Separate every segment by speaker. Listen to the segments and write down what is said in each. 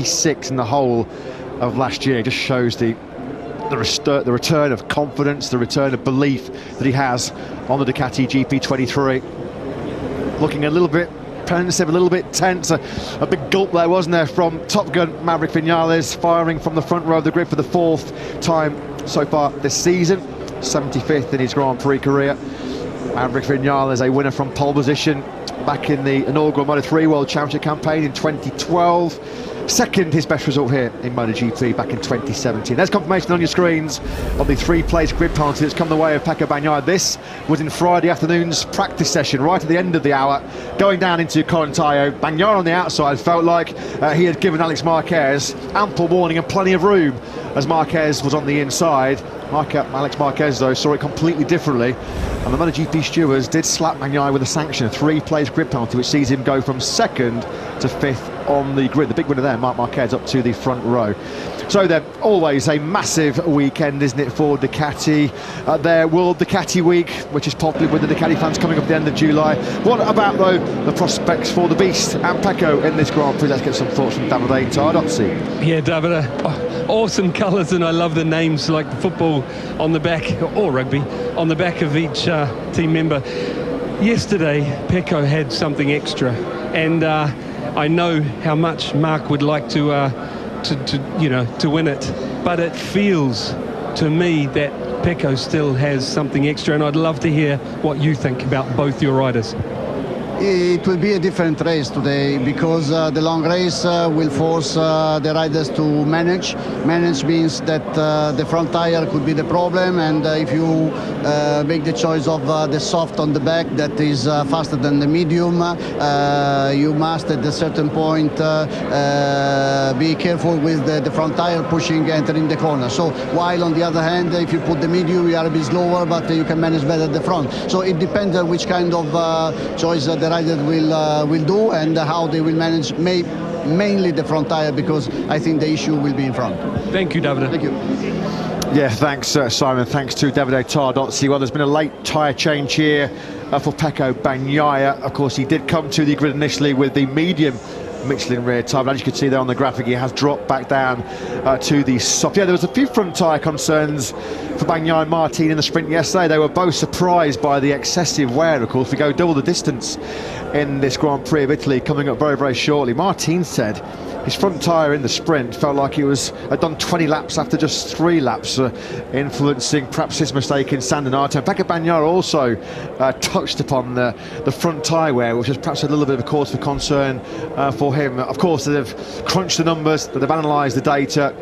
Speaker 1: 26 in the whole of last year. It just shows the return of confidence, the return of belief that he has on the Ducati GP23. Looking a little bit pensive, a little bit tense. A big gulp there, wasn't there, from Top Gun Maverick Vinales, firing from the front row of the grid for the 4th time so far this season. 75th in his Grand Prix career. Maverick Vinales, a winner from pole position back in the inaugural Moto3 World Championship campaign in 2012. Second, his best result here in MotoGP back in 2017. There's confirmation on your screens of the 3-place grid penalty that's come the way of Pecco Bagnaia. This was in Friday afternoon's practice session, right at the end of the hour, going down into Corontayo. Bagnaia on the outside felt like he had given Alex Marquez ample warning and plenty of room as Marquez was on the inside. Alex Marquez, though, saw it completely differently, and the MotoGP stewards did slap Bagnaia with a sanction, a 3-place grid penalty, which sees him go from 2nd to 5th on the grid. The big winner there, Marc Marquez, up to the front row. So then, always a massive weekend, isn't it, for Ducati? Their World Ducati Week, which is popular with the Ducati fans, coming up at the end of July. What about, though, the prospects for the Beast and Pecco in this Grand Prix? Let's get some thoughts from Davide Tardozzi.
Speaker 2: Yeah, Davide, awesome colours, and I love the names, like the football on the back, or rugby, on the back of each team member. Yesterday, Pecco had something extra, and I know how much Mark would like to win it, but it feels to me that Pecco still has something extra, and I'd love to hear what you think about both your riders.
Speaker 3: It will be a different race today, because the long race will force the riders to manage. Manage means that the front tire could be the problem, and if you make the choice of the soft on the back that is faster than the medium, you must at a certain point be careful with the front tire pushing, entering the corner. So while on the other hand, if you put the medium, you are a bit slower, but you can manage better the front. So it depends on which kind of choice the rider will do, and how they will manage mainly the front tire, because I think the issue will be in front.
Speaker 2: Thank you, Davide.
Speaker 3: Thank you.
Speaker 1: Yeah, thanks, Simon. Thanks to Davide Tardozzi. Well, there's been a late tyre change here for Pecco Bagnaia. Of course, he did come to the grid initially with the medium Michelin rear tyre, but as you can see there on the graphic, he has dropped back down to the soft. Yeah, there was a few front tyre concerns for Bagnaia and Martin in the sprint yesterday. They were both surprised by the excessive wear. Of course, we go double the distance in this Grand Prix of Italy coming up very, very shortly. Martin said his front tyre in the sprint felt like had done 20 laps after just 3 laps, influencing perhaps his mistake in San Donato. Pecco Bagnaia also touched upon the front tyre wear, which was perhaps a little bit of a cause for concern for him. Of course, they've crunched the numbers, they've analysed the data,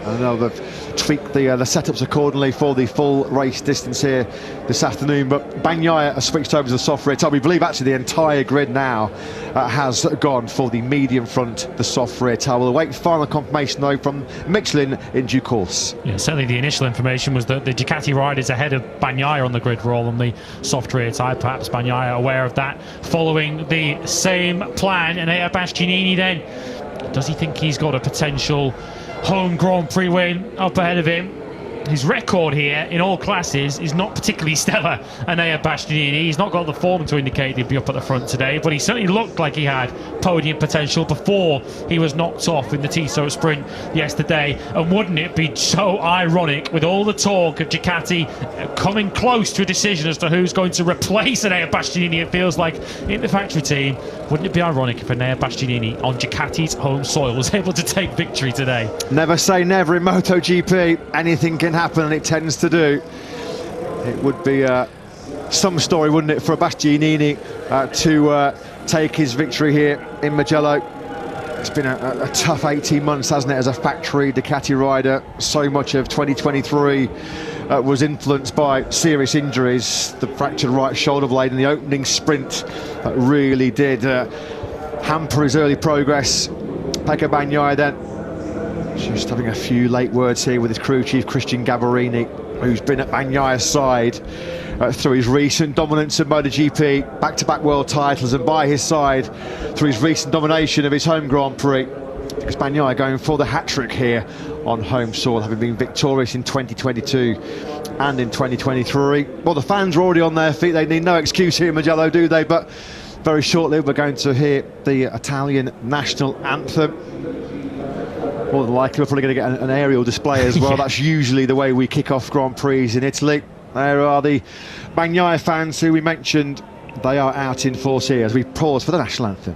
Speaker 1: and they've tweaked the setups accordingly for the full race distance here this afternoon. But Bagnaia has switched over to the soft rear tyre. We believe actually the entire grid now has gone for the medium front, the soft rear tyre. We'll await final confirmation though from Michelin in due course.
Speaker 4: Yeah, certainly the initial information was that the Ducati riders ahead of Bagnaia on the grid were all on the soft rear tyre. Perhaps Bagnaia aware of that, following the same plan. And Bastianini then, does he think he's got a potential home Grand Prix win up ahead of him? His record here in all classes is not particularly stellar. Enea Bastianini, he's not got the form to indicate he'd be up at the front today, but he certainly looked like he had podium potential before he was knocked off in the Tissot sprint yesterday. And wouldn't it be so ironic, with all the talk of Ducati coming close to a decision as to who's going to replace Enea Bastianini, it feels like, in the factory team, wouldn't it be ironic if Enea Bastianini on Ducati's home soil was able to take victory today?
Speaker 1: Never say never in MotoGP. Anything can happen, and it tends to do. It would be some story, wouldn't it, for Bastianini to take his victory here in Mugello. It's been a tough 18 months, hasn't it, as a factory Ducati rider. So much of 2023 was influenced by serious injuries. The fractured right shoulder blade in the opening sprint really did hamper his early progress. Pecco Bagnaia then just having a few late words here with his crew chief Christian Gavarini, who's been at Bagnaia's side through his recent dominance of MotoGP, back-to-back world titles, and by his side through his recent domination of his home Grand Prix. Because Bagnaia going for the hat-trick here on home soil, having been victorious in 2022 and in 2023. Well, the fans are already on their feet. They need no excuse here in Mugello, do they? But very shortly we're going to hear the Italian national anthem. More than likely, we're probably going to get an aerial display as well.
Speaker 4: Yeah.
Speaker 1: That's usually the way we kick off Grand Prix in Italy. There are the Bagnaia fans who we mentioned. They are out in force here as we pause for the national anthem.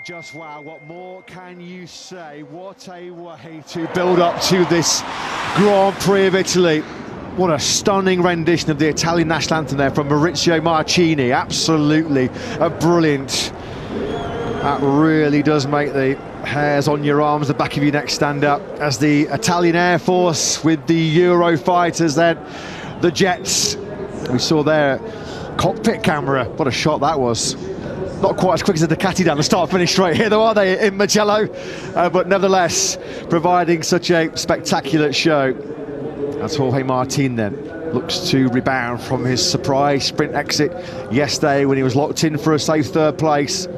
Speaker 1: Just wow, what more can you say? What a way to build up to this Grand Prix of Italy. What a stunning rendition of the Italian national anthem there from Maurizio Marchini. Absolutely brilliant. That really does make the hairs on your arms, the back of your neck stand up as the Italian Air Force with the Eurofighters, then the jets. We saw their cockpit camera. What a shot that was. Not quite as quick as the Ducati down the start-finish straight here, though, are they, in Mugello? But nevertheless, providing such a spectacular show. As Jorge Martin then looks to rebound from his surprise sprint exit yesterday when he was locked in for a safe third place.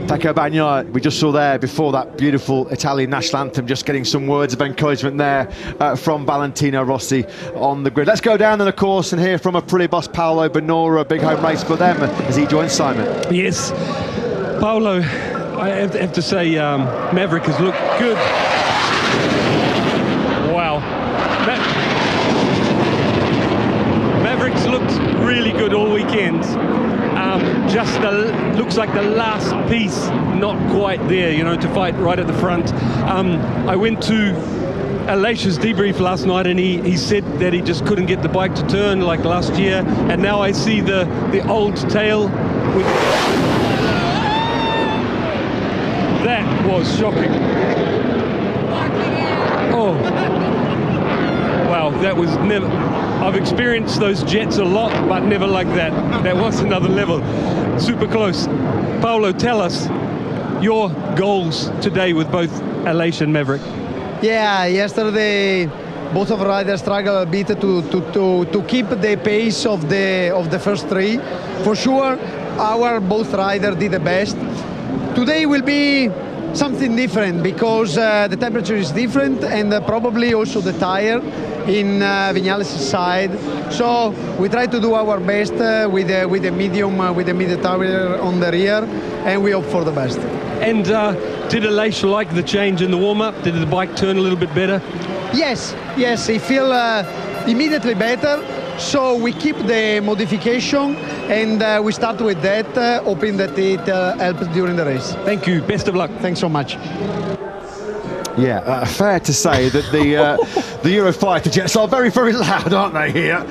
Speaker 1: Pecco Bagnaia, we just saw there before that beautiful Italian national anthem, just getting some words of encouragement there from Valentino Rossi on the grid. Let's go down then, of course, and hear from Aprilia Paolo Bonora, a big home race for them as he joins Simon.
Speaker 2: Yes, Paolo, I have to say, Maverick has looked good. Wow. Mavericks looked really good all weekend. Looks like the last piece not quite there, you know, to fight right at the front. I went to Alecia's debrief last night and he said that he just couldn't get the bike to turn like last year, and now I see the old tail with... That was shocking. Oh, wow, that was never... I've experienced those jets a lot, but never like that. That was another level. Super close. Paolo, tell us your goals today with both Aleix and Maverick.
Speaker 3: Yeah, yesterday both of riders struggled a bit to keep the pace of the first three. For sure, our both riders did the best. Today will be something different because the temperature is different and probably also the tire in Viñales' side. So we try to do our best with the medium tire on the rear, and we hope for the best.
Speaker 2: And did Aleix like the change in the warm-up? Did the bike turn a little bit better?
Speaker 3: Yes, he feel
Speaker 5: immediately better. So we keep the modification and we start with that, hoping that it helps during the race.
Speaker 2: Thank you. Best of luck.
Speaker 5: Thanks so much.
Speaker 1: Yeah, fair to say that the Eurofighter jets are very, very loud, aren't they, here?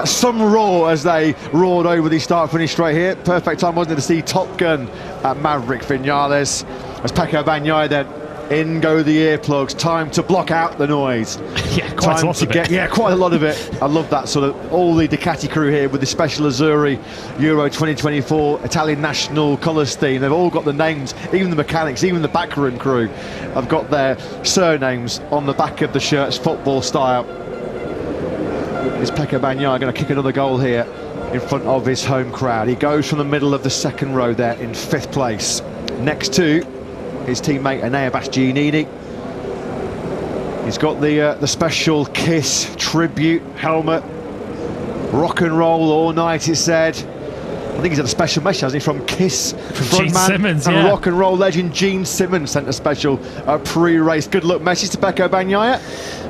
Speaker 1: Some roar as they roared over the start-finish straight here. Perfect time, wasn't it, to see Top Gun at Maverick Vinales. As Pecco Bagnaia then, in go the earplugs, time to block out the noise.
Speaker 4: Yeah, quite a lot of it.
Speaker 1: Yeah, quite a lot of it. I love that sort of, all the Ducati crew here with the Special Azzurri Euro 2024 Italian national colours theme. They've all got the names, even the mechanics, even the backroom crew have got their surnames on the back of the shirts, football style. Is Pecco Bagnaia going to kick another goal here in front of his home crowd? He goes from the middle of the second row there in 5th place. Next to his teammate Enea Bastianini. He's got the special Kiss tribute helmet. Rock and roll all night, it said. I think he's had a special message, hasn't he, from Kiss frontman
Speaker 4: Simmons,
Speaker 1: and
Speaker 4: yeah.
Speaker 1: rock and roll legend Gene Simmons sent a special pre-race good luck message to Pecco Bagnaia.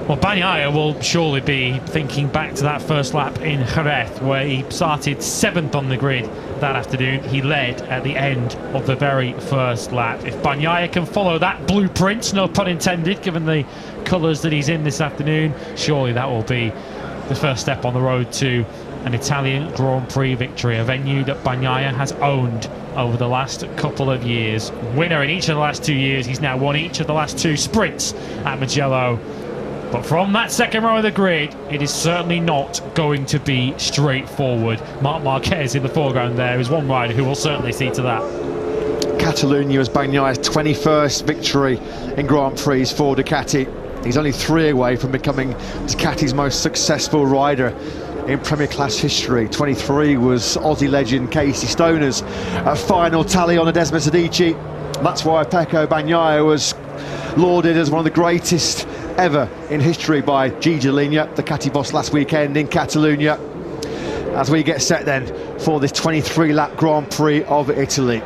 Speaker 4: Well, Bagnaia will surely be thinking back to that first lap in Jerez, where he started 7th on the grid that afternoon. He led at the end of the very first lap. If Bagnaia can follow that blueprint, no pun intended, given the colours that he's in this afternoon, surely that will be the first step on the road to an Italian Grand Prix victory, a venue that Bagnaia has owned over the last couple of years. Winner in each of the last 2 years. He's now won each of the last 2 sprints at Mugello. But from that second row of the grid, it is certainly not going to be straightforward. Marc Marquez in the foreground there is one rider who will certainly see to that.
Speaker 1: Catalunya was Bagnaia's 21st victory in Grand Prix for Ducati. He's only 3 away from becoming Ducati's most successful rider in Premier Class history. 23 was Aussie legend Casey Stoner's final tally on a Desmond Sadici. That's why Pecco Bagnaia was lauded as one of the greatest ever in history by Gigi Dall'Igna, the Ducati boss last weekend in Catalunya. As we get set then for this 23-lap Grand Prix of Italy.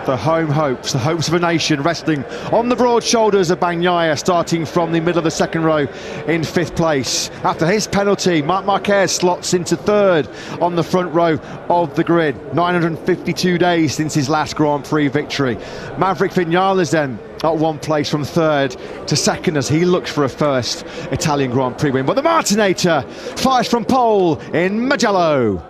Speaker 1: The home hopes, the hopes of a nation resting on the broad shoulders of Bagnaia, starting from the middle of the second row in 5th place. After his penalty, Marc Marquez slots into 3rd on the front row of the grid. 952 days since his last Grand Prix victory. Maverick Vinales then at 1 place from 3rd to 2nd as he looks for a first Italian Grand Prix win. But the Martinator fires from pole in Mugello.